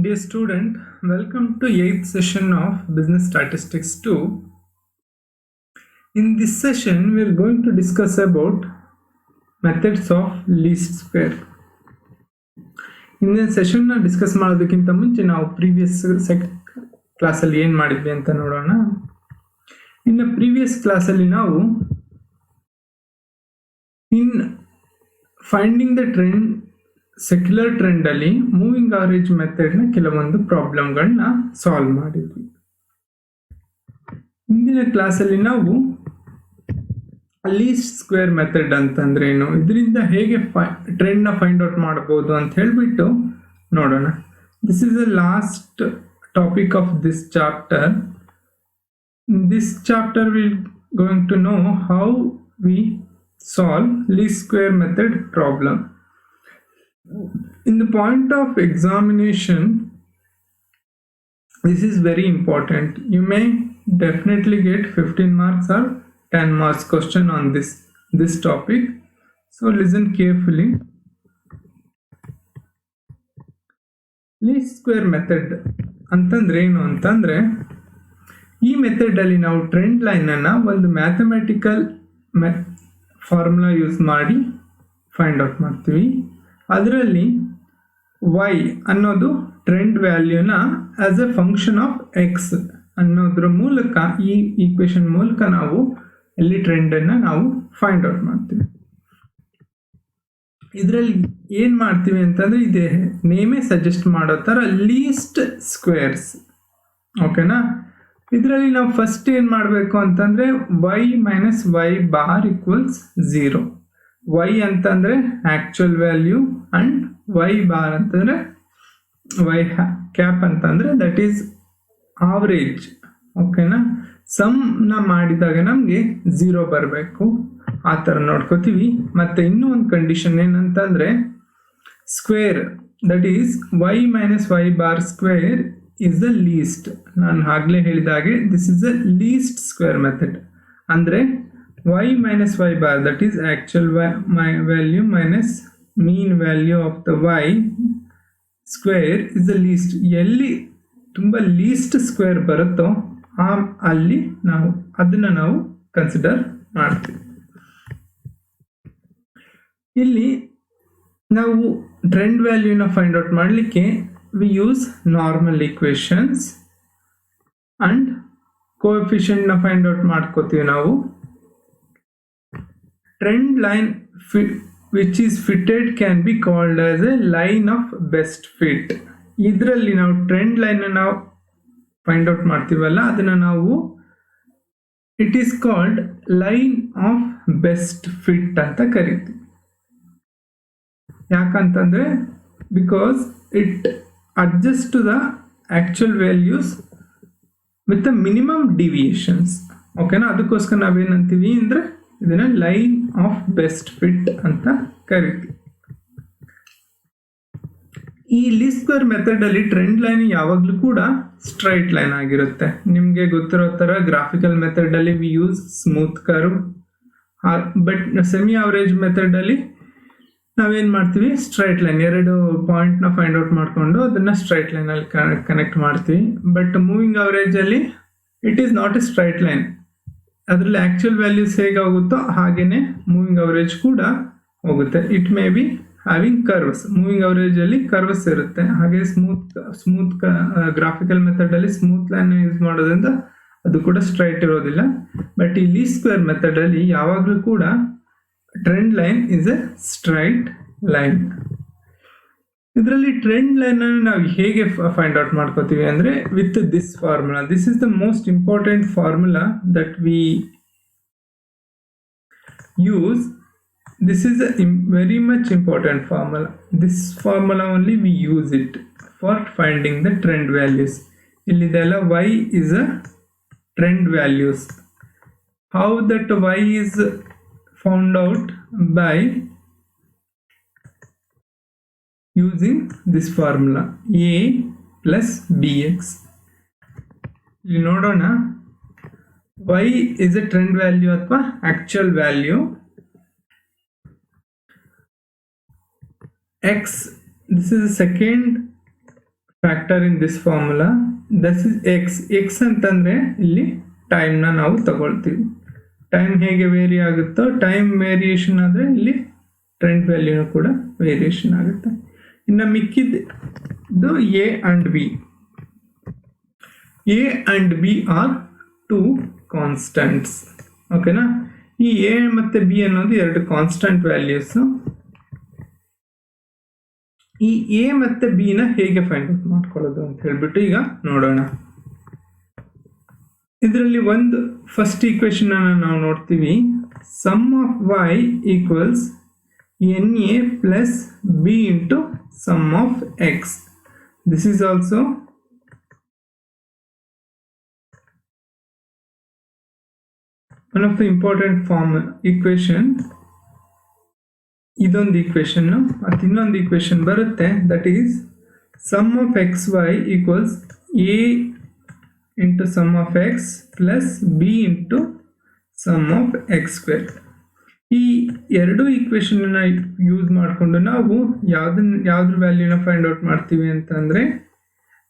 Dear student, welcome to 8th session of Business Statistics 2. In this session, we are going to discuss about methods of least square. ಇಂದಿನ ಸೆಷನ್ನ discuss ಮಾಡೋದಕ್ಕಿಂತ ಮುಂಚೆ ನಾವು previous ಕ್ಲಾಸಲ್ಲಿ ಏನು ಮಾಡಿದ್ವಿ ಅಂತ ನೋಡೋಣ. ಇನ್ನು ಪ್ರೀವಿಯಸ್ ಕ್ಲಾಸಲ್ಲಿ ನಾವು ಇನ್ finding the trend secular trend ಅಲ್ಲಿ ಮೂವಿಂಗ್ ಆವರೇಜ್ ಮೆಥಡ್ನ ಕೆಲವೊಂದು ಪ್ರಾಬ್ಲಮ್ಗಳನ್ನ ಸಾಲ್ವ್ ಮಾಡಿದ್ವಿ. ಇಂದಿನ ಕ್ಲಾಸಲ್ಲಿ ನಾವು ಲೀಸ್ಟ್ ಸ್ಕ್ವೇರ್ ಮೆಥಡ್ ಅಂತಂದ್ರೆ ಏನು, ಇದರಿಂದ ಹೇಗೆ ಟ್ರೆಂಡ್ನ ಫೈಂಡ್ ಔಟ್ ಮಾಡಬಹುದು ಅಂತ ಹೇಳ್ಬಿಟ್ಟು ನೋಡೋಣ. This is the last topic of this chapter. This chapter will going to know how we solve least square method problem. In the point of examination, this is very important. You may definitely get 15 marks or 10 marks question on this topic. So listen carefully. Least square method ಅಂತಂದ್ರೆ ಏನು ಅಂತಂದ್ರೆ, ಈ method ಅಲ್ಲಿ ನಾವು trend line ಅನ್ನ ಒಂದು mathematical formula use ಮಾಡಿ find out ಮಾಡ್ತೀವಿ. ಅದರಲ್ಲಿ y ಅನ್ನೋದು ಟ್ರೆಂಡ್ ವ್ಯಾಲ್ಯೂನ as a function of x ಅನ್ನೋದ್ರ ಮೂಲಕ, ಈ ಈಕ್ವೇಶನ್ ಮೂಲಕ ನಾವು ಇಲ್ಲಿ ಟ್ರೆಂಡನ್ನು ನಾವು ಫೈಂಡ್ ಔಟ್ ಮಾಡ್ತೀವಿ. ಇದರಲ್ಲಿ ಏನು ಮಾಡ್ತೀವಿ ಅಂತಂದರೆ, ಇದೇ ನೇಮೇ ಸಜೆಸ್ಟ್ ಮಾಡೋ ಥರ ಲೀಸ್ಟ್ ಸ್ಕ್ವೇರ್ಸ್. ಓಕೆನಾ? ಇದರಲ್ಲಿ ನಾವು ಫಸ್ಟ್ ಏನು ಮಾಡಬೇಕು ಅಂತಂದರೆ, y minus y bar equals 0. y ಅಂತಂದರೆ actual value and y bar ಅಂತಂದರೆ y ಕ್ಯಾಪ್ ಅಂತಂದರೆ ದಟ್ ಈಸ್ ಆವರೇಜ್. ಓಕೆನಾ? ಸಮ್ನ ಮಾಡಿದಾಗ ನಮಗೆ 0 ಬರಬೇಕು, ಆ ಥರ ನೋಡ್ಕೋತೀವಿ. ಮತ್ತು ಇನ್ನೂ ಒಂದು ಕಂಡೀಷನ್ ಏನಂತಂದರೆ, square that is y minus y bar square is the least. ನಾನು ಆಗಲೇ ಹೇಳಿದಾಗೆ this is the least square method. ಅಂದರೆ y minus y bar, that is actual value minus mean value of the y square is the least. ಎಲ್ಲಿ ತುಂಬ list square ಬರುತ್ತೋ ಅಲ್ಲಿ ನಾವು ಅದನ್ನು ನಾವು ಕನ್ಸಿಡರ್ ಮಾಡ್ತೀವಿ. ಇಲ್ಲಿ ನಾವು ಟ್ರೆಂಡ್ ವ್ಯಾಲ್ಯೂನ ಫೈಂಡ್ ಔಟ್ ಮಾಡಲಿಕ್ಕೆ we use normal equations and ಕೋಎಫಿಷಿಯಂಟ್ನ ಫೈಂಡ್ ಔಟ್ ಮಾಡ್ಕೋತೀವಿ ನಾವು. Trend line which is fitted can be called as a line of best fit. ಇದರಲ್ಲಿ ನಾವು ಟ್ರೆಂಡ್ ಲೈನ್ ನಾವು ಫೈಂಡ್ ಔಟ್ ಮಾಡ್ತೀವಲ್ಲ, ಅದನ್ನು ನಾವು it is called line of best fit ಅಂತ ಕರಿತೀವಿ. ಯಾಕಂತಂದ್ರೆ because it adjust to the actual values with the minimum deviations. ಓಕೆನಾ? ಅದಕ್ಕೋಸ್ಕರ ನಾವೇನಂತೀವಿ ಅಂದರೆ ಇದನ್ನ ಲೈನ್ ಆಫ್ ಬೆಸ್ಟ್ ಫಿಟ್ ಅಂತ ಕರಿತೀವಿ. ಈ ಲೀಸ್ಟ್ ಸ್ಕ್ವೇರ್ ಮೆಥಡ್ ಅಲ್ಲಿ ಟ್ರೆಂಡ್ ಲೈನ್ ಯಾವಾಗಲೂ ಕೂಡ ಸ್ಟ್ರೈಟ್ ಲೈನ್ ಆಗಿರುತ್ತೆ. ನಿಮಗೆ ಗೊತ್ತಿರೋ ಥರ ಗ್ರಾಫಿಕಲ್ ಮೆಥಡ್ ಅಲ್ಲಿ we use smooth curve, but semi average method ಅಲ್ಲಿ ನಾವೇನು ಮಾಡ್ತೀವಿ, ಸ್ಟ್ರೈಟ್ ಲೈನ್, ಎರಡು ಪಾಯಿಂಟ್ನ ಫೈಂಡ್ ಔಟ್ ಮಾಡಿಕೊಂಡು ಅದನ್ನ ಸ್ಟ್ರೈಟ್ ಲೈನ್ ಅಲ್ಲಿ ಕನೆಕ್ಟ್ ಮಾಡ್ತೀವಿ. ಬಟ್ ಮೂವಿಂಗ್ ಅವರೇಜ್ ಅಲ್ಲಿ it is not a straight line. ಅದರಲ್ಲಿ ಆ್ಯಕ್ಚುಯಲ್ ವ್ಯಾಲ್ಯೂಸ್ ಹೇಗಾಗುತ್ತೋ ಹಾಗೇನೆ ಮೂವಿಂಗ್ ಅವರೇಜ್ ಕೂಡ ಹೋಗುತ್ತೆ. It may be having curves. Moving ಅವರೇಜಲ್ಲಿ ಕರ್ವ್ಸ್ ಇರುತ್ತೆ. ಹಾಗೆ ಸ್ಮೂತ್ ಗ್ರಾಫಿಕಲ್ ಮೆಥಡಲ್ಲಿ ಸ್ಮೂತ್ ಲೈನ್ ಯೂಸ್ ಮಾಡೋದ್ರಿಂದ ಅದು ಕೂಡ ಸ್ಟ್ರೈಟ್ ಇರೋದಿಲ್ಲ. ಬಟ್ ಈ ಲೀಸ್ಟ್ ಸ್ಕ್ವೇರ್ ಮೆಥಡಲ್ಲಿ ಯಾವಾಗಲೂ ಕೂಡ trend line is a straight line. ಇದರಲ್ಲಿ ಟ್ರೆಂಡ್ ಲೈನ್ ಅನ್ನು ನಾವು ಹೇಗೆ ಫೈಂಡ್ ಔಟ್ ಮಾಡ್ಕೋತೀವಿ ಅಂದರೆ, with this formula. This is the most important formula that we use. This is a very much important formula. This formula only we use it for finding the trend values. ಇಲ್ಲಿದೆಲ್ಲ y is a trend values. How that y is found out by using this formula a plus bx. ಇಲ್ಲಿ ನೋಡೋಣ, y is a trend value ಅಥವಾ actual value, x this is the second factor in this formula. This is x ಅಂತಂದರೆ ಇಲ್ಲಿ ಟೈಮ್ನ ನಾವು ತಗೊಳ್ತೀವಿ. Time ಹೇಗೆ very ಆಗುತ್ತೋ ಟೈಮ್ ವೇರಿಯೇಷನ್ ಆದರೆ ಇಲ್ಲಿ ಟ್ರೆಂಡ್ ವ್ಯಾಲ್ಯೂನು ಕೂಡ ವೇರಿಯೇಷನ್ ಆಗುತ್ತೆ. ಇನ್ನು ಮಿಕ್ಕಿದ್ದು A and B. A and B are two constants. ಓಕೆನಾ. ಈ ಎ ಮತ್ತು ಬಿ ಅನ್ನೋದು ಎರಡು ಕಾನ್ಸ್ಟಂಟ್ ವ್ಯಾಲ್ಯೂಸು. ಈ ಎ ಮತ್ತು ಬಿನ ಹೇಗೆ ಫೈಂಡ್ ಔಟ್ ಮಾಡ್ಕೊಳ್ಳೋದು ಅಂತ ಹೇಳ್ಬಿಟ್ಟು ಈಗ ನೋಡೋಣ. ಇದರಲ್ಲಿ ಒಂದು ಫಸ್ಟ್ ಈಕ್ವೇಶನ್ ಅನ್ನು ನಾವು ನೋಡ್ತೀವಿ. Sum of Y equals N A plus B into sum of X. This is also one of the important form equation. ಇದೊಂದು ಈಕ್ವೇಶನ್ ಮತ್ತು ಇನ್ನೊಂದು ಈಕ್ವೇಶನ್ ಬರುತ್ತೆ. That is sum of X Y equals A into sum of X plus B into sum of X square. ಈ ಎರಡು ಈಕ್ವೇಶನ್ನ use ಮಾಡಿಕೊಂಡು ನಾವು ಯಾವ್ದ್ರ ವ್ಯಾಲ್ಯೂನ find out ಮಾಡ್ತೀವಿ ಅಂತಂದರೆ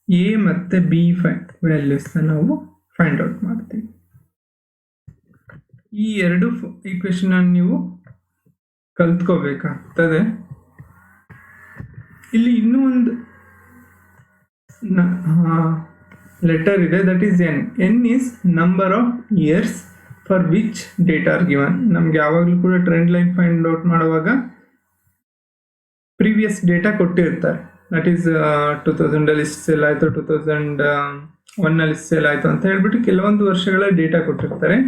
ಎ ಮತ್ತು ಬಿ ವ್ಯಾಲ್ಯೂಸ್ನ ನಾವು ಫೈಂಡ್ ಔಟ್ ಮಾಡ್ತೀವಿ. ಈ ಎರಡು ಈಕ್ವೇಶನ್ ನೀವು ಕಲ್ತ್ಕೋಬೇಕಾಗ್ತದೆ. ಇಲ್ಲಿ ಇನ್ನೂ ಒಂದು ಲೆಟರ್ ಇದೆ. That is N. N is number of years for which data are given. ನಮ್ಗೆ ಯಾವಾಗಲೂ ಕೂಡ ಟ್ರೆಂಡ್ ಲೈನ್ ಫೈಂಡ್ ಔಟ್ ಮಾಡುವಾಗ ಪ್ರೀವಿಯಸ್ ಡೇಟಾ ಕೊಟ್ಟಿರ್ತಾರೆ. ದಟ್ ಈಸ್ 2000 ಇಷ್ಟು ಸೇಲ್ ಆಯಿತು, 2001 ಸೇಲ್ ಆಯಿತು ಅಂತ ಹೇಳ್ಬಿಟ್ಟು ಕೆಲವೊಂದು ವರ್ಷಗಳ ಡೇಟಾ ಕೊಟ್ಟಿರ್ತಾರೆ.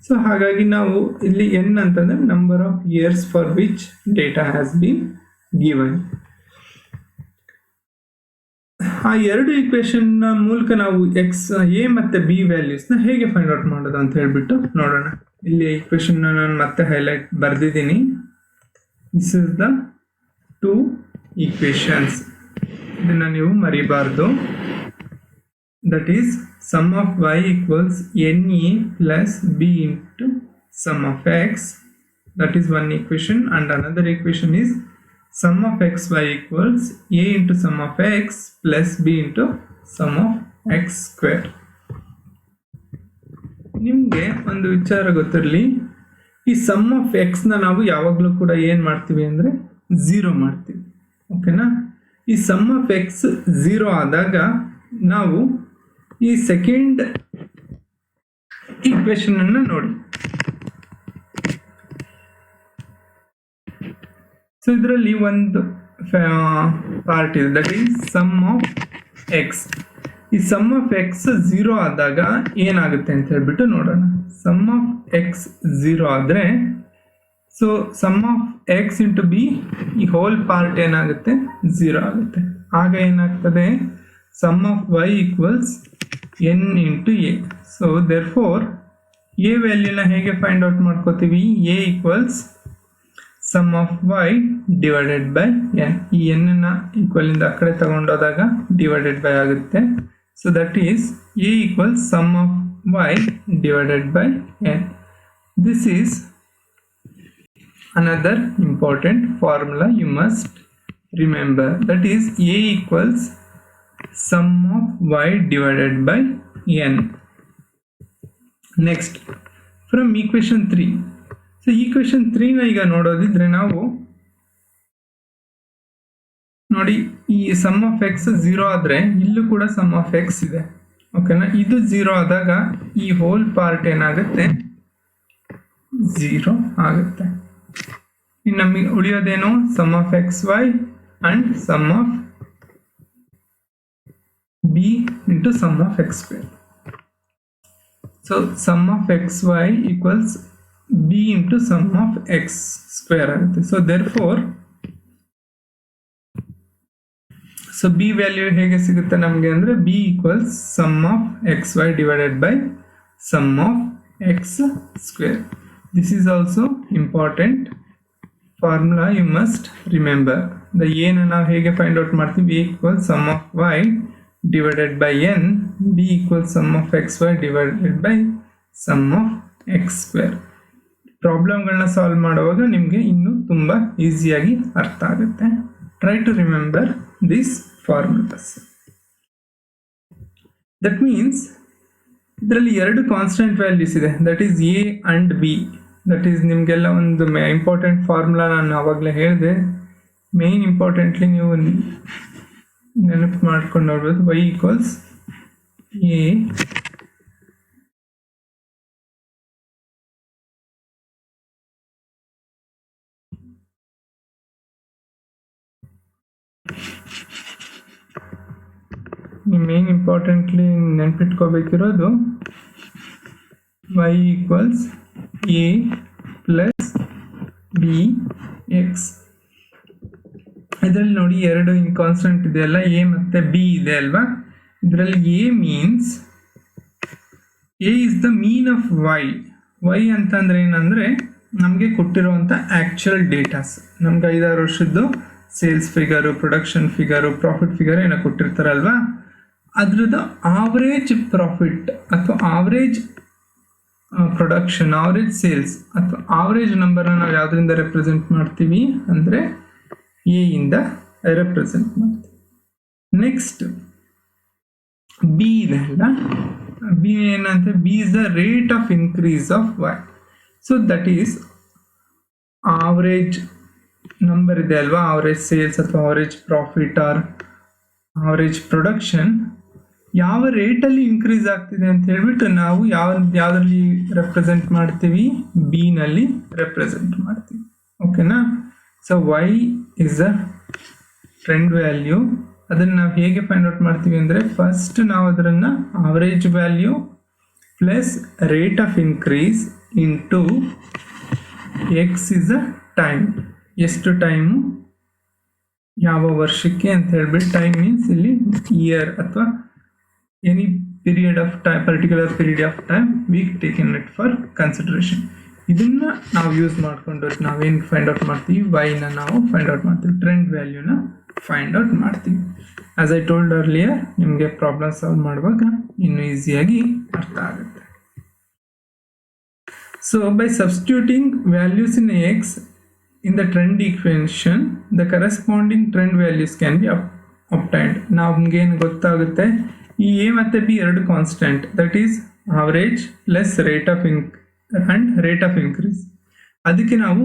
ಸೊ ಹಾಗಾಗಿ ನಾವು ಇಲ್ಲಿ ಎನ್ ಅಂತಂದರೆ number of years for which data has been given. ಆ ಎರಡು ಈಕ್ವೇಶನ್ ಮೂಲಕ ನಾವು ಎ ಮತ್ತು ಬಿ ವ್ಯಾಲ್ಯೂಸ್ನ ಹೇಗೆ ಫೈಂಡ್ ಔಟ್ ಮಾಡೋದು ಅಂತ ಹೇಳ್ಬಿಟ್ಟು ನೋಡೋಣ. ಇಲ್ಲಿ ಈಕ್ವೇಶನ್ ನಾನು ಮತ್ತೆ ಹೈಲೈಟ್ ಬರೆದಿದ್ದೀನಿ. This is the two equations. ಇದನ್ನು ನೀವು ಮರಿಬಾರ್ದು. That is sum of y equals NA plus B into sum of x. That is one equation. And another equation is sum of xy equals A into sum of x plus B into sum of x square. ನಿಮಗೆ ಒಂದು ವಿಚಾರ ಗೊತ್ತಿರಲಿ, ಈ sum of ಎಕ್ಸ್ನ ನಾವು ಯಾವಾಗಲೂ ಕೂಡ ಏನು ಮಾಡ್ತೀವಿ ಅಂದರೆ 0 ಮಾಡ್ತೀವಿ. ಓಕೆನಾ. ಈ ಸಮ್ ಆಫ್ ಎಕ್ಸ್ 0 ಆದಾಗ ನಾವು ಈ ಸೆಕೆಂಡ್ ಈಕ್ವೇಶನ್ ಅನ್ನು ನೋಡಿ. ಸೊ ಇದರಲ್ಲಿ ಒಂದು ಪಾರ್ಟ್ ಇದೆ. That is sum of X. ಈ ಸಮ್ ಆಫ್ ಎಕ್ಸ್ 0 ಆದಾಗ ಏನಾಗುತ್ತೆ ಅಂತ ಹೇಳ್ಬಿಟ್ಟು ನೋಡೋಣ. ಸಮ್ ಆಫ್ ಎಕ್ಸ್ 0 ಆದರೆ so sum of X into B ಈ ಹೋಲ್ ಪಾರ್ಟ್ ಏನಾಗುತ್ತೆ 0 ಆಗುತ್ತೆ. ಆಗ ಏನಾಗ್ತದೆ sum of y equals n into a. So therefore a ವ್ಯಾಲ್ಯೂನ ಹೇಗೆ ಫೈಂಡ್ ಔಟ್ ಮಾಡ್ಕೋತೀವಿ? a equals sum of y divided by n. ಈ n ನ ಈಕ್ವಲ್ ಇಂದ ಆ ಕಡೆ ತಗೊಂಡೋದಾಗ ಡಿವೈಡೆಡ್ ಬೈ ಆಗುತ್ತೆ. So that is a equals sum of y divided by n. This is another important formula you must remember. That is a equals sum of y divided by n. Next, from equation 3. So equation 3 ನ ಈಗ ನೋಡೋದಿದ್ರೆ ನಾವು ನೋಡಿ, ಈ sum of X 0 ಆದರೆ ಇಲ್ಲೂ ಕೂಡ some of X ಇದೆ. ಓಕೆನಾ. ಇದು 0 ಆದಾಗ ಈ ಹೋಲ್ ಪಾರ್ಟ್ ಏನಾಗುತ್ತೆ 0 ಆಗುತ್ತೆ. ಇನ್ನು ನಮಗೆ ಉಳಿಯೋದೇನು sum of X y and sum of b into sum of x square. So sum of xy equals b into sum of x square ಆಗುತ್ತೆ. So therefore b ವ್ಯಾಲ್ಯೂ ಹೇಗೆ ಸಿಗುತ್ತೆ ನಮಗೆ ಅಂದರೆ b equals sum of xy divided by sum of x square. This is also important formula you must remember. The a ನ ನಾವು ಹೇಗೆ find out ಮಾಡ್ತೀವಿ? a equals sum of y divided by n, b equals sum of xy divided by sum of x square. ಪ್ರಾಬ್ಲಮ್ಗಳನ್ನ solve ಮಾಡುವಾಗ ನಿಮಗೆ ಇನ್ನೂ ತುಂಬ ಈಸಿಯಾಗಿ ಅರ್ಥ ಆಗುತ್ತೆ. Try to remember these formulas. That means ಇದರಲ್ಲಿ ಎರಡು ಕಾನ್ಸ್ಟೆಂಟ್ ವ್ಯಾಲ್ಯೂಸ್ ಇದೆ, that is a and b. That is ನಿಮಗೆಲ್ಲ ಒಂದು ಇಂಪಾರ್ಟೆಂಟ್ ಫಾರ್ಮುಲಾ ನಾನು ಆವಾಗಲೇ ಹೇಳಿದೆ. ಮೇನ್ ಇಂಪಾರ್ಟೆಂಟ್ಲಿ ನೀವು ನೆನಪು ಮಾಡ್ಕೊಂಡು ನೋಡ್ಬೋದು. y equals a main importantly ನೆನ್ಪಿಟ್ಕೋಬೇಕಿರೋದು y equals a plus b x. ಇದರಲ್ಲಿ ನೋಡಿ ಎರಡು ಕಾನ್ಸ್ಟೆಂಟ್ ಇದೆಯಲ್ಲ, ಎ ಮತ್ತು ಬಿ ಇದೆ ಅಲ್ವಾ. ಇದರಲ್ಲಿ A means A is the mean of Y. Y ಅಂತಂದ್ರೆ ಏನಂದರೆ ನಮಗೆ ಕೊಟ್ಟಿರುವಂಥ ಆ್ಯಕ್ಚುಯಲ್ ಡೇಟಾಸ್. ನಮ್ಗೆ 5-6 ವರ್ಷದ್ದು sales figure, production figure, profit figure ಏನೋ ಕೊಟ್ಟಿರ್ತಾರಲ್ವಾ, ಅದ್ರದ್ದು ಆವ್ರೇಜ್ ಪ್ರಾಫಿಟ್ ಅಥವಾ ಆವ್ರೇಜ್ ಪ್ರೊಡಕ್ಷನ್, ಆವ್ರೇಜ್ ಸೇಲ್ಸ್ ಅಥವಾ ಆವ್ರೇಜ್ ನಂಬರ್ನ ನಾವು ಯಾವುದರಿಂದ ರೆಪ್ರೆಸೆಂಟ್ ಮಾಡ್ತೀವಿ ಅಂದರೆ ಎ ಇಂದ ರೆಪ್ರೆಸೆಂಟ್ ಮಾಡ್ತೀವಿ. ನೆಕ್ಸ್ಟ್ ಬಿ ಇದೆ ಅಲ್ಲ, ಬಿ ಏನಂತೆ, B is the rate of increase of Y. So that is average number ಇದೆ ಅಲ್ವಾ, ಆವ್ರೇಜ್ ಸೇಲ್ಸ್ ಅಥವಾ average profit or average production ಯಾವ ರೇಟಲ್ಲಿ ಇನ್ಕ್ರೀಸ್ ಆಗ್ತಿದೆ ಅಂತ ಹೇಳ್ಬಿಟ್ಟು ನಾವು ಯಾವುದರಲ್ಲಿ ರೆಪ್ರೆಸೆಂಟ್ ಮಾಡ್ತೀವಿ, ಬಿ ನಲ್ಲಿ ರೆಪ್ರೆಸೆಂಟ್ ಮಾಡ್ತೀವಿ. ಓಕೆನಾ. So Y is a trend value. ಅದನ್ನು ನಾವು ಹೇಗೆ ಫೈಂಡ್ ಔಟ್ ಮಾಡ್ತೀವಿ ಅಂದರೆ, ಫಸ್ಟ್ ನಾವು ಅದನ್ನು average value plus rate of increase into X is a time. ಎಷ್ಟು ಟೈಮು, ಯಾವ ವರ್ಷಕ್ಕೆ ಅಂತ ಹೇಳ್ಬಿಟ್ಟು, ಟೈಮ್ ಮೀನ್ಸ್ ಇಲ್ಲಿ ಇಯರ್ ಅಥವಾ any period of time, particular period of time we taken it for consideration. ಇದನ್ನು ನಾವು ಯೂಸ್ ಮಾಡಿಕೊಂಡು ನಾವೇನು ಫೈಂಡ್ ಔಟ್ ಮಾಡ್ತೀವಿ, ವೈನ ನಾವು ಫೈಂಡ್ ಔಟ್ ಮಾಡ್ತೀವಿ, ಟ್ರೆಂಡ್ ವ್ಯಾಲ್ಯೂನ ಫೈಂಡ್ ಔಟ್ ಮಾಡ್ತೀವಿ. ಆಸ್ ಐ ಟೋಲ್ಡ್ ಅರ್ಲಿಯರ್, ನಿಮಗೆ ಪ್ರಾಬ್ಲಮ್ ಸಾಲ್ವ್ ಮಾಡುವಾಗ ಇನ್ನೂ ಈಸಿಯಾಗಿ ಅರ್ಥ ಆಗುತ್ತೆ. So by substituting values in X in the trend equation, the corresponding trend values can be obtained. ನಮ್ಗೇನು ಗೊತ್ತಾಗುತ್ತೆ, ಈ ಎ ಮತ್ತು ಬಿ ಎರಡು constant, that is average plus rate of rate of increase. ಅದಕ್ಕೆ ನಾವು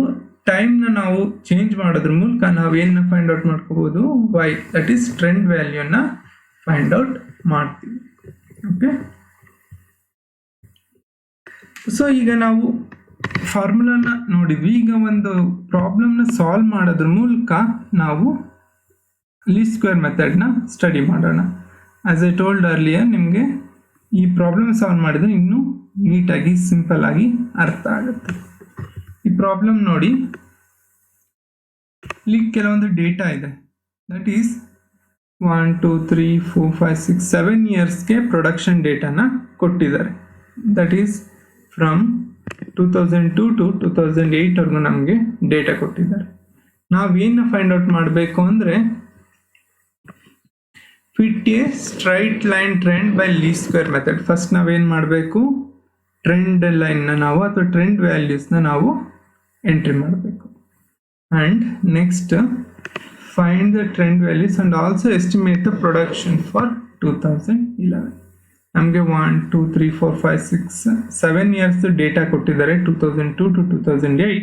ಟೈಮ್ನ ನಾವು ಚೇಂಜ್ ಮಾಡೋದ್ರ ಮೂಲಕ ನಾವೇನ ಫೈಂಡ್ ಔಟ್ ಮಾಡ್ಕೋಬೋದು, ವೈ, ದಟ್ ಈಸ್ ಟ್ರೆಂಡ್ ವ್ಯಾಲ್ಯೂನ ಫೈಂಡ್ ಔಟ್ ಮಾಡ್ತೀವಿ. ಓಕೆ. ಸೊ ಈಗ ನಾವು ಫಾರ್ಮುಲಾನ ನೋಡಿದ್ವಿ. ಈಗ ಒಂದು ಪ್ರಾಬ್ಲಮ್ನ ಸಾಲ್ವ್ ಮಾಡೋದ್ರ ಮೂಲಕ ನಾವು ಲೀಸ್ಟ್ ಸ್ಕ್ವೇರ್ ಮೆಥಡ್ನ ಸ್ಟಡಿ ಮಾಡೋಣ. ಆಸ್ ಐ ಟೋಲ್ಡ್ ಅರ್ಲಿಯರ್, ನಿಮಗೆ ಈ ಪ್ರಾಬ್ಲಮ್ ಸಾಲ್ವ್ ಮಾಡಿದರೆ ಇನ್ನೂ ನೀಟಾಗಿ ಸಿಂಪಲ್ ಆಗಿ ಅರ್ಥ ಆಗುತ್ತೆ. ಈ ಪ್ರಾಬ್ಲಮ್ ನೋಡಿ, ಇಲ್ಲಿ ಕೆಲವೊಂದು ಡೇಟಾ ಇದೆ, ದಟ್ ಈಸ್ 1 2 3 4 5 6 7 ಇಯರ್ಸ್ಗೆ ಪ್ರೊಡಕ್ಷನ್ ಡೇಟಾನ ಕೊಟ್ಟಿದ್ದಾರೆ. ದಟ್ ಈಸ್ ಫ್ರಮ್ 2002 ಟು 2008ವರೆಗೂ ನಮಗೆ ಡೇಟಾ ಕೊಟ್ಟಿದ್ದಾರೆ. ನಾವೇನು ಫೈಂಡ್ ಔಟ್ ಮಾಡಬೇಕು ಅಂದರೆ, fit a straight line trend by least square method. First ನಾವೇನು ಮಾಡಬೇಕು, ಟ್ರೆಂಡ್ ಲೈನ್ನ ನಾವು ಅಥವಾ ಟ್ರೆಂಡ್ ವ್ಯಾಲ್ಯೂಸ್ನ ನಾವು ಎಂಟ್ರಿ ಮಾಡಬೇಕು. And next find the trend values and also estimate the production for 2011. ನಮಗೆ 1 2 3 4 5 6 7 ಇಯರ್ಸ್ ಡೇಟಾ ಕೊಟ್ಟಿದ್ದಾರೆ, 2002 ಟು 2008.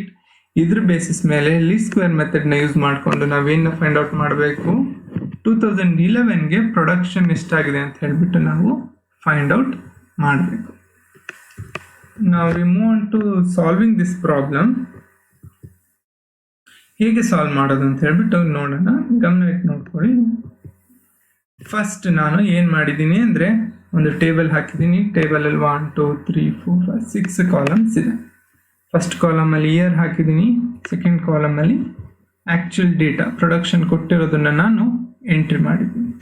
ಇದ್ರ ಬೇಸಿಸ್ ಮೇಲೆ ಲೀಸ್ಟ್ ಸ್ಕ್ವೇರ್ ಮೆಥಡ್ನ ಯೂಸ್ ಮಾಡಿಕೊಂಡು ನಾವೇನು ಫೈಂಡ್ ಔಟ್ ಮಾಡಬೇಕು, 2011ಗೆ ಪ್ರೊಡಕ್ಷನ್ ಎಷ್ಟಾಗಿದೆ ಅಂತ ಹೇಳ್ಬಿಟ್ಟು ನಾವು ಫೈಂಡ್ ಔಟ್ ಮಾಡಬೇಕು. ನಾವು we move on to solving this problem. ಹೇಗೆ ಸಾಲ್ವ್ ಮಾಡೋದು ಅಂತ ಹೇಳ್ಬಿಟ್ಟು ನೋಡೋಣ. ಗಮನ ಇಟ್ಟು ನೋಡ್ಕೊಳ್ಳಿ. ಫಸ್ಟ್ ನಾನು ಏನು ಮಾಡಿದ್ದೀನಿ ಅಂದರೆ, ಒಂದು ಟೇಬಲ್ ಹಾಕಿದ್ದೀನಿ. ಟೇಬಲಲ್ಲಿ 1 2 3 4 5 6 ಕಾಲಮ್ಸ್ ಇದೆ. ಫಸ್ಟ್ ಕಾಲಮಲ್ಲಿ ಇಯರ್ ಹಾಕಿದ್ದೀನಿ, ಸೆಕೆಂಡ್ ಕಾಲಮಲ್ಲಿ ಆ್ಯಕ್ಚುಯಲ್ ಡೇಟಾ ಪ್ರೊಡಕ್ಷನ್ ಕೊಟ್ಟಿರೋದನ್ನು ನಾನು ಎಂಟ್ರಿ ಮಾಡಿದ್ದೀನಿ.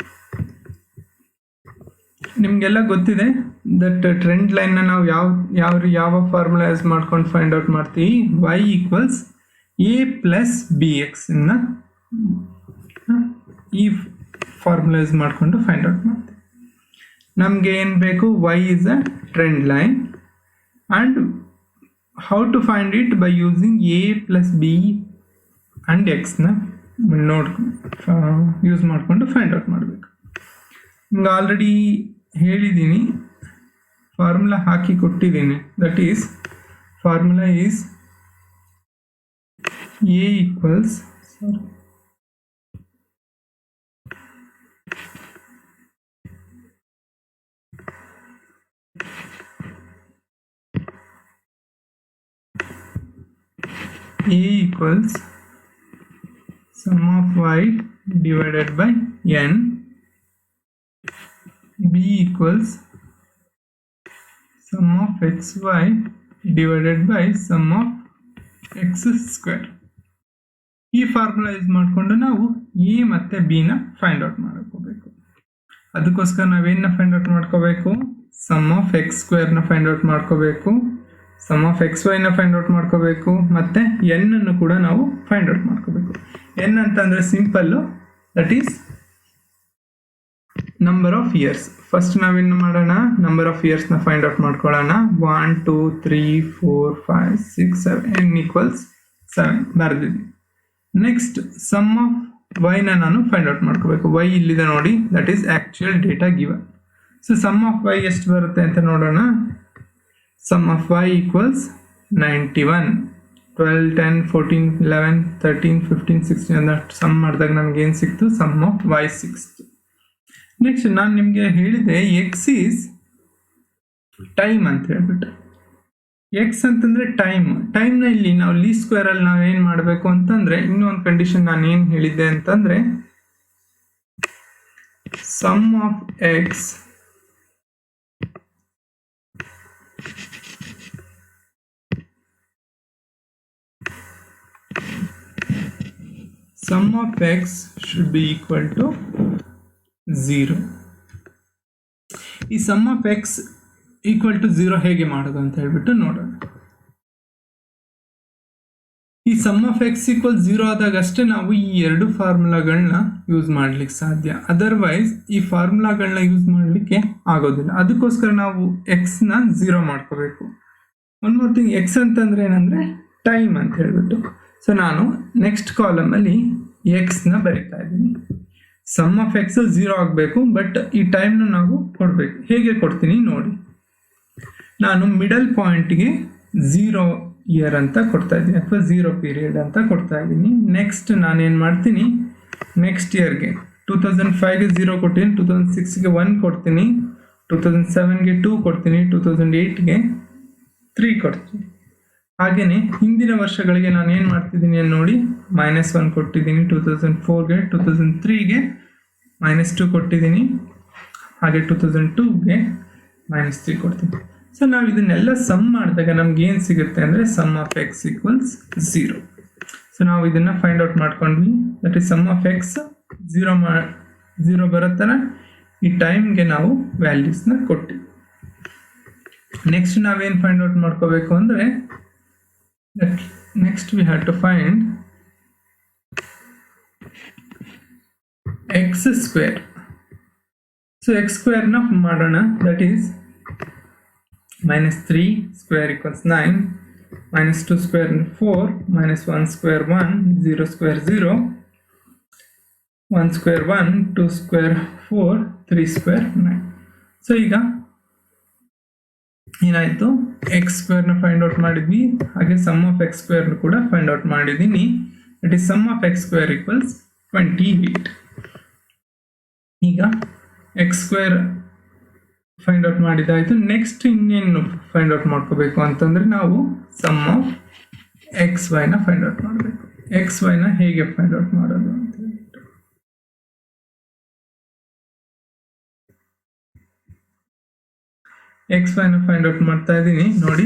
ನಿಮಗೆಲ್ಲ ಗೊತ್ತಿದೆ ದಟ್ ಟ್ರೆಂಡ್ ಲೈನ್ನ ನಾವು ಯಾವ ಫಾರ್ಮುಲಾ ಯೂಸ್ ಮಾಡ್ಕೊಂಡು ಫೈಂಡ್ ಔಟ್ ಮಾಡ್ತೀವಿ, y equals a plus b ಎಕ್ಸನ್ನ ಈ ಫಾರ್ಮುಲಾ ಯೂಸ್ ಮಾಡಿಕೊಂಡು ಫೈಂಡ್ ಔಟ್ ಮಾಡ್ತೀವಿ. ನಮಗೆ ಏನು ಬೇಕು, y is a trend line and how to find it by using a plus b and ಎಕ್ಸ್ನ ಯೂಸ್ ಮಾಡಿಕೊಂಡು ಫೈಂಡ್ ಔಟ್ ಮಾಡಬೇಕು. ನಿಮ್ಗೆ ಆಲ್ರೆಡಿ ಹೇಳಿದ್ದೀನಿ, ಫಾರ್ಮುಲಾ ಹಾಕಿ ಕೊಟ್ಟಿದ್ದೀನಿ. That is formula is A equals A equals sum of y divided by n. B equals sum of xy divided by sum of x square. ಈ formula use ಮಾಡಿಕೊಂಡು ನಾವು a ಮತ್ತು ಬಿನ ಫೈಂಡ್ ಔಟ್ ಮಾಡ್ಕೋಬೇಕು. ಅದಕ್ಕೋಸ್ಕರ ನಾವೇನ ಫೈಂಡ್ ಔಟ್ ಮಾಡ್ಕೋಬೇಕು, sum of x ಸ್ಕ್ವೇರ್ನ ಫೈಂಡ್ ಔಟ್ ಮಾಡ್ಕೋಬೇಕು, ಸಮ್ ಆಫ್ ಎಕ್ಸ್ ವೈನ ಫೈಂಡ್ ಔಟ್ ಮಾಡ್ಕೋಬೇಕು, ಮತ್ತು ಎನ್ ಅನ್ನು ಕೂಡ ನಾವು ಫೈಂಡ್ ಔಟ್ ಮಾಡ್ಕೋಬೇಕು. ಎನ್ ಅಂತಂದರೆ simple, that is number of years. First ನಾವೇನು ಮಾಡೋಣ, ನಂಬರ್ ಆಫ್ ಇಯರ್ಸ್ನ ಫೈಂಡ್ ಔಟ್ ಮಾಡ್ಕೊಳ್ಳೋಣ. 1 2 3 4 5 6 7 ಎನ್ ಈಕ್ವಲ್ಸ್ 7 ಬರೆದಿದ್ದೀನಿ. ನೆಕ್ಸ್ಟ್ ಸಮ್ ಆಫ್ ವೈನ ನಾನು ಫೈಂಡ್ ಔಟ್ ಮಾಡ್ಕೋಬೇಕು. ವೈ ಇಲ್ಲಿದೆ ನೋಡಿ, that is actual data given. So sum of Y ಎಷ್ಟು ಬರುತ್ತೆ ಅಂತ ನೋಡೋಣ. Sum of y equals 91. 12, 10, 14, 11, 13, 15, 16 ಅಂತ ಸಮ್ ಮಾಡಿದಾಗ ನಮ್ಗೆ ಏನು ಸಿಕ್ತು, ಸಮ್ ಆಫ್ y ಸಿಕ್ಸ್ತು. ನೆಕ್ಸ್ಟ್ ನಾನು ನಿಮಗೆ ಹೇಳಿದೆ ಎಕ್ಸ್ ಈಸ್ ಟೈಮ್ ಅಂತ ಹೇಳ್ಬಿಟ್ಟು. ಎಕ್ಸ್ ಅಂತಂದರೆ ಟೈಮ್ನ ಇಲ್ಲಿ ನಾವು ಲೀಸ್ಟ್ ಸ್ಕ್ವೇರಲ್ಲಿ ನಾವು ಏನು ಮಾಡಬೇಕು ಅಂತಂದರೆ, ಇನ್ನೊಂದು ಕಂಡೀಷನ್ ನಾನು ಏನು ಹೇಳಿದ್ದೆ ಅಂತಂದರೆ, sum of X sum of x should be equal to 0. ಈ sum of x equal to 0 ಹೇಗೆ ಮಾಡೋದು ಅಂತ ಹೇಳ್ಬಿಟ್ಟು ನೋಡೋಣ. ಈ sum of x equal 0 ಆದಾಗ ಅಷ್ಟೇ ನಾವು ಈ ಎರಡು ಫಾರ್ಮುಲಾಗಳನ್ನ ಯೂಸ್ ಮಾಡ್ಲಿಕ್ಕೆ ಸಾಧ್ಯ. ಅದರ್ವೈಸ್ ಈ ಫಾರ್ಮುಲಾಗಳನ್ನ ಯೂಸ್ ಮಾಡಲಿಕ್ಕೆ ಆಗೋದಿಲ್ಲ. ಅದಕ್ಕೋಸ್ಕರ ನಾವು ಎಕ್ಸ್ನ 0 ಮಾಡ್ಕೋಬೇಕು. ಒನ್ ಮೋರ್ ಥಿಂಗ್, ಎಕ್ಸ್ ಅಂತಂದ್ರೆ ಏನಂದರೆ ಟೈಮ್ ಅಂತ ಹೇಳ್ಬಿಟ್ಟು. ಸೊ ನಾನು ನೆಕ್ಸ್ಟ್ ಕಾಲಮಲ್ಲಿ ಎಕ್ಸ್ನ ಬರಿತಾ ಇದ್ದೀನಿ. ಸಮ್ ಆಫ್ ಎಕ್ಸ್ 0 ಆಗಬೇಕು, ಬಟ್ ಈ ಟೈಮ್ನ ನಾವು ಕೊಡಬೇಕು. ಹೇಗೆ ಕೊಡ್ತೀನಿ ನೋಡಿ. ನಾನು ಮಿಡಲ್ ಪಾಯಿಂಟ್ಗೆ 0 ಇಯರ್ ಅಂತ ಕೊಡ್ತಾ ಇದ್ದೀನಿ, ಅಥವಾ 0 ಪೀರಿಯಡ್ ಅಂತ ಕೊಡ್ತಾ ಇದ್ದೀನಿ. ನೆಕ್ಸ್ಟ್ ನಾನೇನು ಮಾಡ್ತೀನಿ, ನೆಕ್ಸ್ಟ್ ಇಯರ್ಗೆ 2005ಗೆ 0 ಕೊಡ್ತೀನಿ, 2006ಗೆ 1 ಕೊಡ್ತೀನಿ, 2007ಗೆ 2 ಕೊಡ್ತೀನಿ, 2008ಗೆ 3 ಕೊಡ್ತೀನಿ. ಹಾಗೆಯೇ ಹಿಂದಿನ ವರ್ಷಗಳಿಗೆ ನಾನು ಏನು ಮಾಡ್ತಿದ್ದೀನಿ ನೋಡಿ, -1 ಕೊಟ್ಟಿದ್ದೀನಿ 2004ಗೆ, 2003ಗೆ -2 ಕೊಟ್ಟಿದ್ದೀನಿ, ಹಾಗೆ 2002ಗೆ -3 ಕೊಡ್ತೀನಿ. ಸೊ ನಾವು ಇದನ್ನೆಲ್ಲ ಸಮ್ ಮಾಡಿದಾಗ ನಮ್ಗೆ ಏನು ಸಿಗುತ್ತೆ ಅಂದರೆ sum of X equals 0. So ನಾವು ಇದನ್ನು ಫೈಂಡ್ ಔಟ್ ಮಾಡ್ಕೊಂಡ್ವಿ. That is sum of X 0 ಬರುತ್ತಲ್ಲ, ಈ ಟೈಮ್ಗೆ ನಾವು ವ್ಯಾಲ್ಯೂಸ್ನ ಕೊಟ್ಟಿವಿ. ನೆಕ್ಸ್ಟ್ ನಾವೇನು ಫೈಂಡ್ ಔಟ್ ಮಾಡ್ಕೋಬೇಕು ಅಂದರೆ, next we have to find x square. So x square na ಮಾಡೋಣ. That is -3 square equals 9, -2 square 4, -1 square 1, 0 square 0, 1 square 1, 2 square 4, 3 square 9. So ಈಗ ಏನಾಯಿತು, ಎಕ್ಸ್ ಸ್ಕ್ವೇರ್ನ ಫೈಂಡ್ ಔಟ್ ಮಾಡಿದ್ವಿ, ಹಾಗೆ ಸಮ್ ಆಫ್ ಎಕ್ಸ್ ಸ್ಕ್ವೇರ್ನ ಕೂಡ find out ಮಾಡಿದ್ದೀನಿ. It is sum of X square equals 28. ಈಗ x square find out ಮಾಡಿದಾಯಿತು. Next ಇನ್ನೇನು ಫೈಂಡ್ ಔಟ್ ಮಾಡ್ಕೋಬೇಕು ಅಂತಂದರೆ, ನಾವು ಸಮ್ ಆಫ್ ಎಕ್ಸ್ ವೈನ ಫೈಂಡ್ ಔಟ್ ಮಾಡಬೇಕು. ಎಕ್ಸ್ ವೈನ ಹೇಗೆ ಫೈಂಡ್ ಔಟ್ ಮಾಡೋದು ಅಂತ ಹೇಳ್ಬಿಟ್ಟು, ಎಕ್ಸ್ ವೈನ ಫೈಂಡ್ ಔಟ್ ಮಾಡ್ತಾ ಇದ್ದೀನಿ ನೋಡಿ.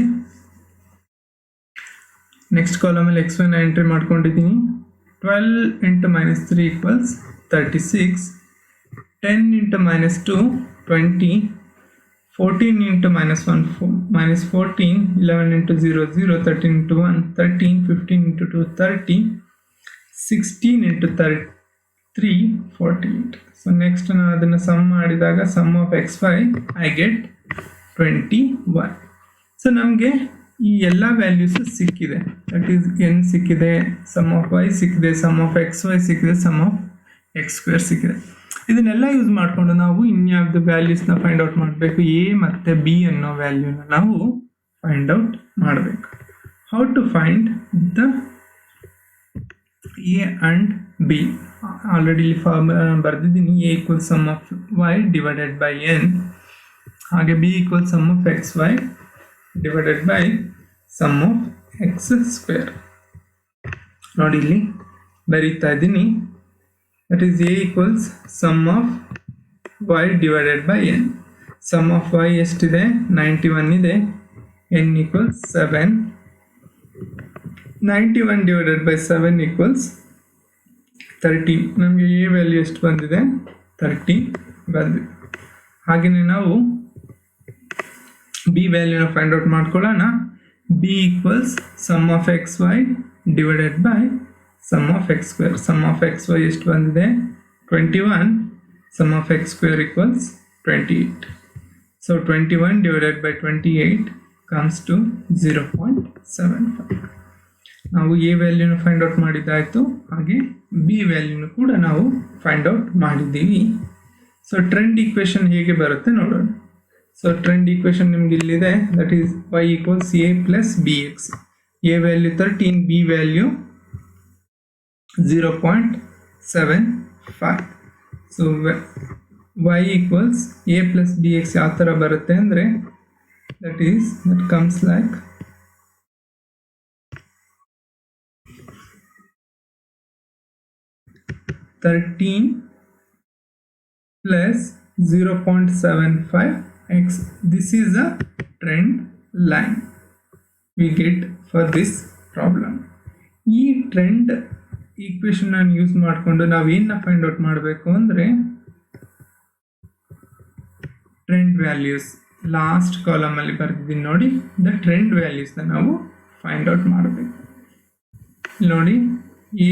ನೆಕ್ಸ್ಟ್ ಕಾಲಮಲ್ಲಿ ಎಕ್ಸ್ ವೈನ ಎಂಟ್ರಿ ಮಾಡ್ಕೊಂಡಿದ್ದೀನಿ. 12 × -3 ಈಕ್ವಲ್ಸ್ 36, 10 × -2 20, 14 × -1 -14, 11 × 0 0, 13 × 1 13, 15 × 2 30, 16 × 3 48. ಸೊ ನೆಕ್ಸ್ಟ್ ನಾನು ಅದನ್ನು ಸಮ್ ಮಾಡಿದಾಗ sum of X y I get 21. So ನಮಗೆ ಈ ಎಲ್ಲ ವ್ಯಾಲ್ಯೂಸು ಸಿಕ್ಕಿದೆ. ದಟ್ ಈಸ್ ಎನ್ ಸಿಕ್ಕಿದೆ, ಸಮ್ ಆಫ್ ವೈ ಸಿಕ್ಕಿದೆ, ಸಮ್ ಆಫ್ ಎಕ್ಸ್ ವೈ ಸಿಕ್ಕಿದೆ, ಸಮ್ ಆಫ್ ಎಕ್ಸ್ ಸ್ಕ್ವೇರ್ ಸಿಕ್ಕಿದೆ. ಇದನ್ನೆಲ್ಲ ಯೂಸ್ ಮಾಡಿಕೊಂಡು ನಾವು ಇನ್ಯಾವ್ದು ವ್ಯಾಲ್ಯೂಸ್ನ ಫೈಂಡ್ ಔಟ್ ಮಾಡಬೇಕು, ಎ ಮತ್ತು ಬಿ ಅನ್ನೋ ವ್ಯಾಲ್ಯೂನ ನಾವು ಫೈಂಡ್ ಔಟ್ ಮಾಡಬೇಕು. How to find the a and b? Already ಇಲ್ಲಿ ಫಾರ್ಮುಲಾ ಬರೆದಿದ್ದೀನಿ. A equal sum of Y divided by N, ಹಾಗೆ B equal sum of X Y divided by sum of X square. ನೋಡಿ ಇಲ್ಲಿ ಬರೀತಾ ಇದ್ದೀನಿ. That is A equals sum of Y divided by N. Sum of Y ಎಷ್ಟಿದೆ? 91 ಇದೆ. N equals 7. 91 divided by 7 equals 30. ನಮಗೆ A value ಎಷ್ಟು ಬಂದಿದೆ? 30 ಬಂದಿದೆ. ಹಾಗೆಯೇ ನಾವು ಬಿ ವ್ಯಾಲ್ಯೂನ ಫೈಂಡ್ ಔಟ್ ಮಾಡ್ಕೊಳ್ಳೋಣ. B equals sum of X Y divided by sum of X square. Sum of X Y ಎಷ್ಟು ಬಂದಿದೆ? 21. Sum of X square equals 28. So 21 divided by 28 comes to 0.75. ನಾವು ಎ ವ್ಯಾಲ್ಯೂನ ಫೈಂಡ್ ಔಟ್ ಮಾಡಿದ್ದಾಯಿತು, ಹಾಗೆ B ವ್ಯಾಲ್ಯೂನು ಕೂಡ ನಾವು ಫೈಂಡ್ ಔಟ್ ಮಾಡಿದ್ದೀವಿ. ಸೊ ಟ್ರೆಂಡ್ ಈಕ್ವೇಷನ್ ಹೇಗೆ ಬರುತ್ತೆ ನೋಡೋಣ. ಸೊ ಟ್ರೆಂಡ್ ಈಕ್ವೇಷನ್ ನಿಮ್ಗೆ ಇಲ್ಲಿದೆ. That is y equals a plus b X. A value 13, B value 0.75. So y equals a plus b X ಯಾವ ಥರ ಬರುತ್ತೆ ಅಂದರೆ that comes like (13 plus 0.75x). This is the trend line we get for this problem. ಈ trend equation ಅನ್ನು use ಮಾಡಿಕೊಂಡು ನಾವು ಏನನ್ನ find out ಮಾಡಬೇಕು ಅಂದರೆ ಟ್ರೆಂಡ್ ವ್ಯಾಲ್ಯೂಸ್. ಲಾಸ್ಟ್ ಕಾಲಮ್ ಅಲ್ಲಿ ಬರ್ತಿದ್ದೀನಿ ನೋಡಿ. ದ ಟ್ರೆಂಡ್ ವ್ಯಾಲ್ಯೂಸ್ನ ನಾವು ಫೈಂಡ್ ಔಟ್ ಮಾಡಬೇಕು. ನೋಡಿ, A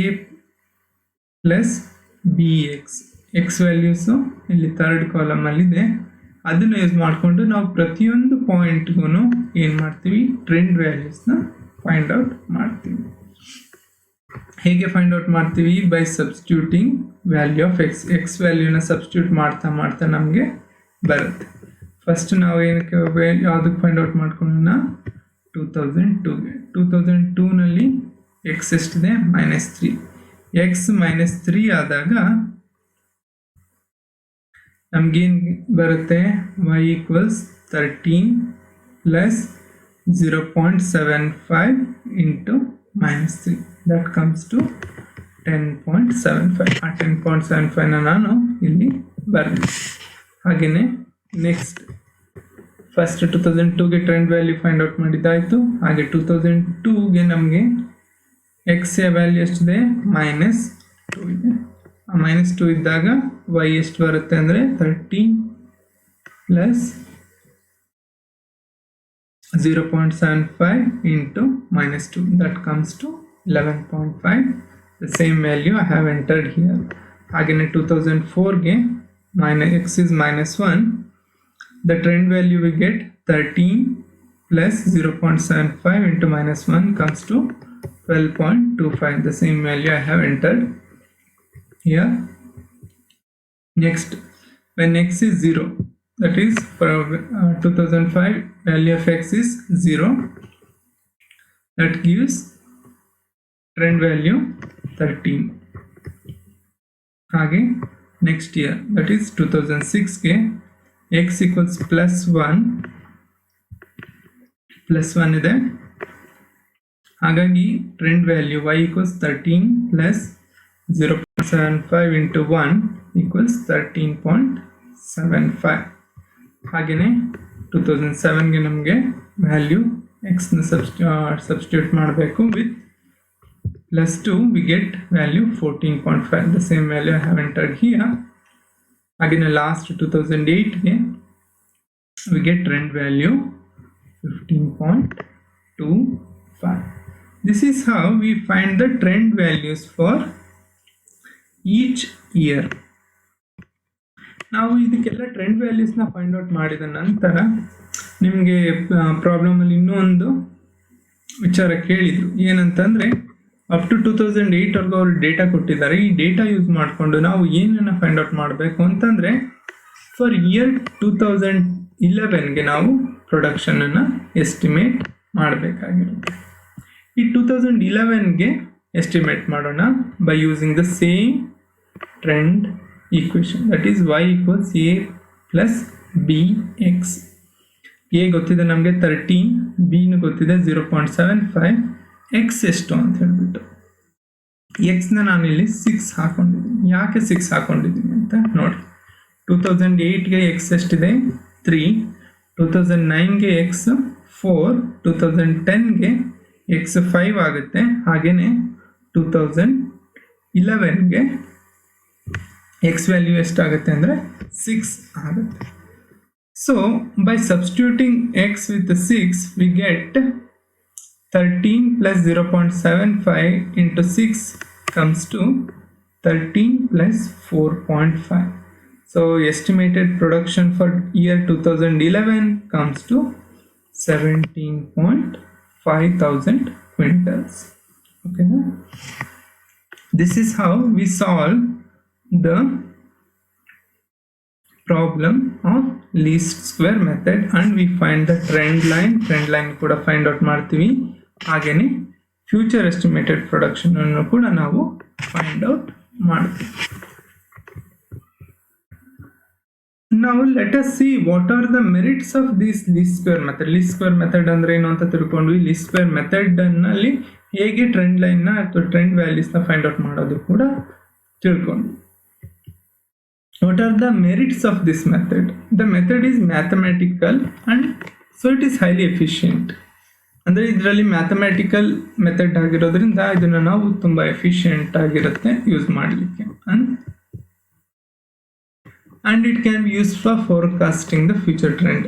plus b X, X values ಇಲ್ಲಿ ಥರ್ಡ್ ಕಾಲಮಲ್ಲಿದೆ. ಅದನ್ನು ಯೂಸ್ ಮಾಡಿಕೊಂಡು ನಾವು ಪ್ರತಿಯೊಂದು ಪಾಯಿಂಟ್ಗೂ ಏನು ಮಾಡ್ತೀವಿ? ಟ್ರೆಂಡ್ ವ್ಯಾಲ್ಯೂಸ್ನ ಫೈಂಡ್ ಔಟ್ ಮಾಡ್ತೀವಿ. ಹೇಗೆ ಫೈಂಡ್ ಔಟ್ ಮಾಡ್ತೀವಿ? By substituting value of x. X ವ್ಯಾಲ್ಯೂನ ಸಬ್ಸ್ಟಿಟ್ಯೂಟ್ ಮಾಡ್ತಾ ಮಾಡ್ತಾ ನಮಗೆ ಬರುತ್ತೆ. ಫಸ್ಟ್ ನಾವು ಏನಕ್ಕೆ ಯಾವುದಕ್ಕೆ ಫೈಂಡ್ ಔಟ್ ಮಾಡ್ಕೊಳ್ಳೋಣ? 2002ಗೆ. 2002ನಲ್ಲಿ ಎಕ್ಸ್ ಎಷ್ಟಿದೆ? -3. ಎಕ್ಸ್ -3 ಆದಾಗ ನಮಗೇನು ಬರುತ್ತೆ? y equals 13 plus 0.75 into -3. That comes to 10.75. ಆ 10.75ನ ನಾನು ಇಲ್ಲಿ ಬರೆದೆ. ಹಾಗೆಯೇ ನೆಕ್ಸ್ಟ್ ಫಸ್ಟ್ 2002ಗೆ ಟ್ರೆಂಡ್ ವ್ಯಾಲ್ಯೂ ಫೈಂಡ್ ಔಟ್ ಮಾಡಿದ್ದಾಯಿತು. ಹಾಗೆ 2002ಗೆ ನಮಗೆ ಎಕ್ಸ್ ವ್ಯಾಲ್ಯೂ ಎಷ್ಟಿದೆ? -2 ಇದೆ. ಆ -2 ಇದ್ದಾಗ y ಎಷ್ಟು ಬರುತ್ತೆ ಅಂದರೆ 13 plus 0.75 into -2. That comes to 11.5. The same value I have entered here. ಹಾಗೆಯೇ 2004ಗೆ x is -1. The trend value we get 13 plus 0.75 into -1 comes to 12.25. The same value I have entered here. Next, when x is 0, that is for 2005 value of x is 0. That gives trend value 13. ಹಾಗೆ next year that is 2006ಗೆ x equals +1 ಇದೆ. ಹಾಗಾಗಿ trend value y equals 13 plus 0.75 into 1 equals 13.75. ಹಾಗೆಯೇ 2007ಗೆ ನಮಗೆ value ಎಕ್ಸ್ನ substitute ಮಾಡಬೇಕು. With +2 we get value 14.5. The same value I have entered here. Again last 2008ಗೆ we get trend value 15.25. This is how we find the trend values for each year. ನಾವು ಇದಕ್ಕೆಲ್ಲ trend ವ್ಯಾಲ್ಯೂಸ್ನ find out ಮಾಡಿದ ನಂತರ ನಿಮಗೆ ಪ್ರಾಬ್ಲಮಲ್ಲಿ ಇನ್ನೂ ಒಂದು ವಿಚಾರ ಕೇಳಿದರು. ಏನಂತಂದರೆ ಅಪ್ ಟು 2008 ವರ್ಗೂ ಅವರು ಡೇಟಾ ಕೊಟ್ಟಿದ್ದಾರೆ. ಈ ಡೇಟಾ ಯೂಸ್ ಮಾಡಿಕೊಂಡು ನಾವು ಏನನ್ನ ಫೈಂಡ್ ಔಟ್ ಮಾಡಬೇಕು ಅಂತಂದರೆ, ಫಾರ್ ಇಯರ್ 2011ಗೆ ನಾವು ಪ್ರೊಡಕ್ಷನನ್ನು ಎಸ್ಟಿಮೇಟ್ ಮಾಡಬೇಕಾಗಿರುತ್ತೆ. ಈ 2011ಗೆ ಎಸ್ಟಿಮೇಟ್ ಮಾಡೋಣ by using the same trend equation, that is y equals a plus bx. a ಗೊತ್ತಿದೆ ನಮಗೆ 13, b ಗೊತ್ತಿದೆ 0.75, x ಎಷ್ಟು ಅಂತ ಹೇಳ್ಬಿಟ್ಟು ಎಕ್ಸ್ನ ನಾನಿಲ್ಲಿ 6 ಹಾಕೊಂಡಿದ್ದೀನಿ. ಯಾಕೆ 6 ಹಾಕೊಂಡಿದ್ದೀನಿ ಅಂತ ನೋಡಿ. 2008ಗೆ ಎಕ್ಸ್ ಎಷ್ಟಿದೆ 3, 2009ಗೆ ಎಕ್ಸ್ 4, 2010ಗೆ ಎಕ್ಸ್ 5 ಆಗುತ್ತೆ. ಹಾಗೆಯೇ 2011ಗೆ ಎಕ್ಸ್ ವ್ಯಾಲ್ಯೂ ಎಷ್ಟಾಗುತ್ತೆ ಅಂದರೆ 6 ಆಗುತ್ತೆ. So by substituting X with 6 we get 13 plus 0.75 into 6 comes to 13 plus 4.5. So estimated production for year 2011 comes to 17.5 thousand quintals. Okay, this is how we solve the problem of least square method and we find the trend line ಕೂಡ find out ಮಾಡ್ತೀವಿ. ಹಾಗೇನೆ future estimated production ಅನ್ನು ಕೂಡ ನಾವು find out ಮಾಡ್ತೀವಿ. ನಾವು let us see what are the merits of this least square method. Least square method ಅಂದ್ರೆ ಏನು ಅಂತ ತಿಳ್ಕೊಂಡ್ವಿ. ಲೀಸ್ಟ್ ಸ್ಕ್ವೇರ್ ಮೆಥಡ್ ನಲ್ಲಿ ಹೇಗೆ ಟ್ರೆಂಡ್ ಲೈನ್ ನ ಅಥವಾ ಟ್ರೆಂಡ್ ವ್ಯಾಲ್ಯೂಸ್ ನ ಫೈಂಡ್ ಔಟ್ ಮಾಡೋದು ಕೂಡ ತಿಳ್ಕೊಂಡ್ವಿ. What are the merits of this method? The method is mathematical and so it is highly efficient. ಅಂದರೆ ಇದರಲ್ಲಿ ಮ್ಯಾಥಮೆಟಿಕಲ್ ಮೆಥಡ್ ಆಗಿರೋದ್ರಿಂದ ಇದನ್ನು ನಾವು ತುಂಬ ಎಫಿಷಿಯೆಂಟ್ ಆಗಿರುತ್ತೆ ಯೂಸ್ ಮಾಡಲಿಕ್ಕೆ. And it can be use for forecasting the future trend.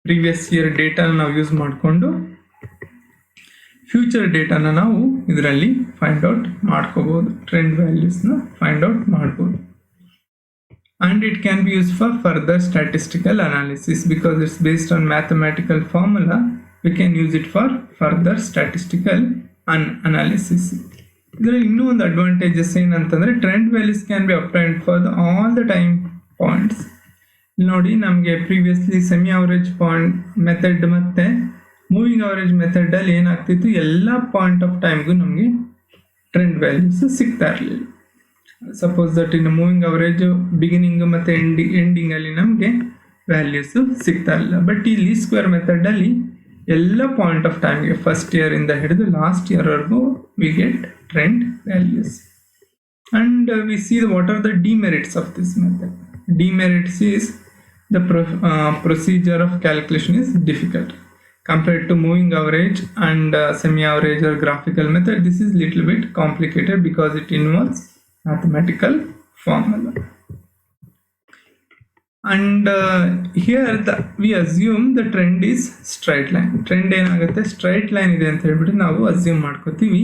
Previous year ಡೇಟಾನ ನಾವು ಯೂಸ್ ಮಾಡಿಕೊಂಡು ಫ್ಯೂಚರ್ ಡೇಟಾನ ನಾವು ಇದರಲ್ಲಿ ಫೈಂಡ್ ಔಟ್ ಮಾಡ್ಕೋಬೋದು, ಟ್ರೆಂಡ್ ವ್ಯಾಲ್ಯೂಸ್ನ ಫೈಂಡ್ ಔಟ್ ಮಾಡ್ಬೋದು. And it can be used for further statistical analysis because it's based on mathematical formula. We can use it for further statistical analysis. ಇದರಲ್ಲಿ ಇನ್ನೂ ಒಂದು ಅಡ್ವಾಂಟೇಜಸ್ ಏನಂತಂದರೆ trend values can be applied for all the time points. ನೋಡಿ, ನಮಗೆ previously semi average point method ಮತ್ತು moving average ಮೆಥಡಲ್ಲಿ ಏನಾಗ್ತಿತ್ತು, ಎಲ್ಲ point of ಟೈಮ್ಗೂ ನಮಗೆ ಟ್ರೆಂಡ್ ವ್ಯಾಲ್ಯೂಸ್ ಸಿಗ್ತಾ ಇರಲಿಲ್ಲ. ಸಪೋಸ್ ದಟ್ ಇನ್ನು ಮೂವಿಂಗ್ ಅವರೇಜ್ ಬಿಗಿನಿಂಗ್ ಮತ್ತು ಎಂಡಿಂಗಲ್ಲಿ ನಮಗೆ ವ್ಯಾಲ್ಯೂಸು ಸಿಗ್ತಾ ಇರಲಿಲ್ಲ. ಬಟ್ ಈ ಲೀಸ್ಟ್ ಸ್ಕ್ವೇರ್ ಮೆಥಡಲ್ಲಿ ಎಲ್ಲ ಪಾಯಿಂಟ್ ಆಫ್ ಟೈಮ್ಗೆ ಫಸ್ಟ್ ಇಯರಿಂದ ಹಿಡಿದು ಲಾಸ್ಟ್ ಇಯರ್ವರೆಗೂ we get trend values. And we see what are the demerits of this method. Demerits is the procedure of calculation is difficult compared to moving average and semi-average or graphical method. This is little bit complicated because it involves mathematical formula. And here we assume the trend is straight line. Trend ಏನಾಗುತ್ತೆ, straight line ಇದೆ ಅಂತ ಹೇಳ್ಬಿಟ್ಟು ನಾವು assume ಮಾಡ್ಕೋತೀವಿ.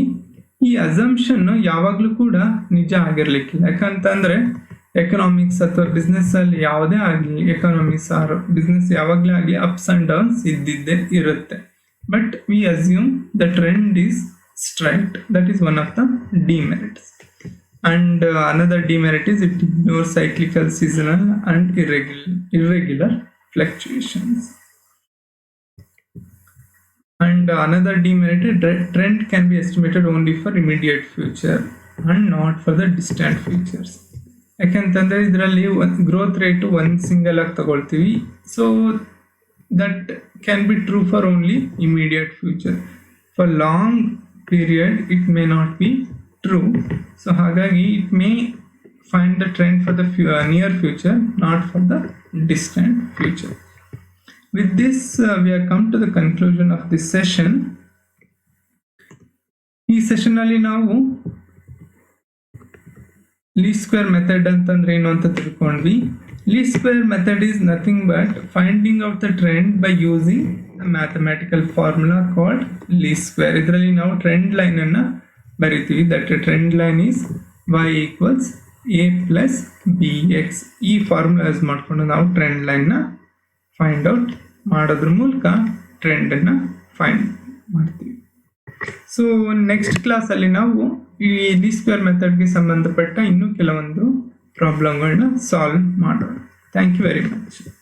ಈ assumption ಯಾವಾಗಲೂ ಕೂಡ ನಿಜ ಆಗಿರ್ಲಿಕ್ಕಿಲ್ಲ. ಯಾಕಂತಂದರೆ ಎಕನಾಮಿಕ್ಸ್ ಅಥವಾ ಬಿಸ್ನೆಸ್ಸಲ್ಲಿ ಯಾವುದೇ ಆಗಲಿ, ಎಕನಾಮಿಕ್ಸ್ ಆರ್ ಬಿಸ್ನೆಸ್ ಯಾವಾಗಲೇ ಆಗಲಿ ಅಪ್ಸ್ ಆ್ಯಂಡ್ ಡೌನ್ಸ್ ಇದ್ದಿದ್ದೇ ಇರುತ್ತೆ. But we assume the trend is straight. That is one of the demerits. And another demerit is it ignores cyclical, seasonal and irregular fluctuations. And another demerit, trend can be estimated only for immediate future and not for the distant futures. ಯಾಕಂತಂದರೆ ಇದರಲ್ಲಿ growth rate ಒಂದು single ಆಗಿ ತಗೊಳ್ತೀವಿ. So that can be true for only immediate future. For long period it may not be true. So ಹಾಗಾಗಿ it may find the trend for the near future, not for the distant future. With this we have come to the conclusion of this session. ಈ session ಅಲ್ಲಿ ನಾವು least square method ಅಂತಂದ್ರೆ ಏನು ಅಂತ ತಿಳ್ಕೊಂಡ್ವಿ. Least square method is nothing but finding out the trend by using mathematical formula called least square. ಇದರಲ್ಲಿ ನಾವು trend line ಅನ್ನ ಬರಿತೀವಿ. That trend line is y equals a plus bx. ಈ formula use ಮಾಡಿಕೊಂಡು ನಾವು ಟ್ರೆಂಡ್ ಲೈನ್ನ find out ಮಾಡೋದ್ರ ಮೂಲಕ ಟ್ರೆಂಡನ್ನು ಫೈಂಡ್ ಮಾಡ್ತೀವಿ. ಸೊ ನೆಕ್ಸ್ಟ್ ಕ್ಲಾಸಲ್ಲಿ ನಾವು ಈ ಲೀಸ್ಟ್ ಸ್ಕ್ವೇರ್ ಮೆಥಡ್ಗೆ ಸಂಬಂಧಪಟ್ಟ ಇನ್ನೂ ಕೆಲವೊಂದು ಪ್ರಾಬ್ಲಮ್ಗಳನ್ನ ಸಾಲ್ವ್ ಮಾಡೋಣ. Thank you very much.